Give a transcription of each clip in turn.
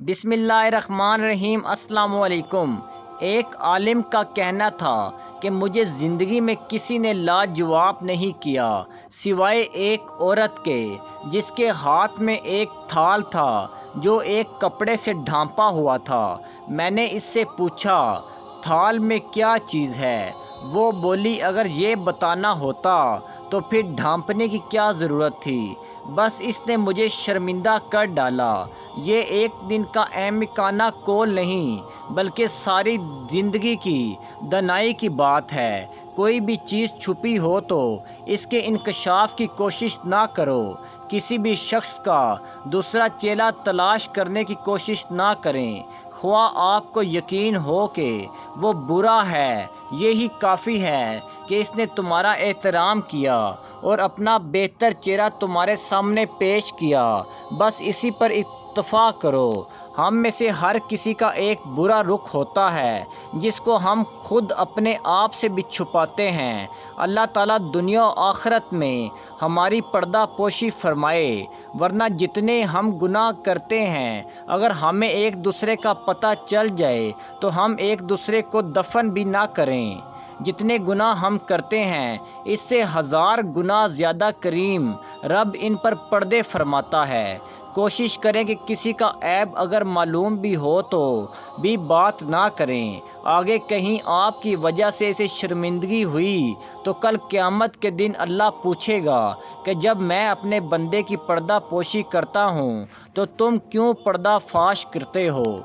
بسم اللہ الرحمن الرحیم۔ السلام علیکم۔ ایک عالم کا کہنا تھا کہ مجھے زندگی میں کسی نے لاجواب نہیں کیا سوائے ایک عورت کے جس کے ہاتھ میں ایک تھال تھا جو ایک کپڑے سے ڈھانپا ہوا تھا۔ میں نے اس سے پوچھا، تھال میں کیا چیز ہے؟ وہ بولی، اگر یہ بتانا ہوتا تو پھر ڈھانپنے کی کیا ضرورت تھی؟ بس اس نے مجھے شرمندہ کر ڈالا۔ یہ ایک دن کا احمقانہ قول نہیں بلکہ ساری زندگی کی دانائی کی بات ہے۔ کوئی بھی چیز چھپی ہو تو اس کے انکشاف کی کوشش نہ کرو۔ کسی بھی شخص کا دوسرا چہرہ تلاش کرنے کی کوشش نہ کریں، خواہ آپ کو یقین ہو کہ وہ برا ہے۔ یہی کافی ہے کہ اس نے تمہارا احترام کیا اور اپنا بہتر چہرہ تمہارے سامنے پیش کیا۔ بس اسی پر اتفاق کرو۔ ہم میں سے ہر کسی کا ایک برا رخ ہوتا ہے جس کو ہم خود اپنے آپ سے بھی چھپاتے ہیں۔ اللہ تعالیٰ دنیا و آخرت میں ہماری پردہ پوشی فرمائے، ورنہ جتنے ہم گناہ کرتے ہیں اگر ہمیں ایک دوسرے کا پتہ چل جائے تو ہم ایک دوسرے کو دفن بھی نہ کریں۔ جتنے گناہ ہم کرتے ہیں اس سے 1000 گنا زیادہ کریم رب ان پر پردے فرماتا ہے۔ کوشش کریں کہ کسی کا عیب اگر معلوم بھی ہو تو بھی بات نہ کریں۔ آگے کہیں آپ کی وجہ سے اسے شرمندگی ہوئی تو کل قیامت کے دن اللہ پوچھے گا کہ جب میں اپنے بندے کی پردہ پوشی کرتا ہوں تو تم کیوں پردہ فاش کرتے ہو؟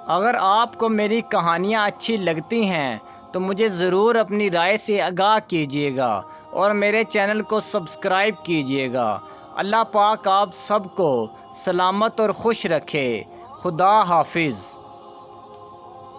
اگر آپ کو میری کہانیاں اچھی لگتی ہیں تو مجھے ضرور اپنی رائے سے آگاہ کیجیے گا اور میرے چینل کو سبسکرائب کیجیے گا۔ اللہ پاک آپ سب کو سلامت اور خوش رکھے۔ خدا حافظ۔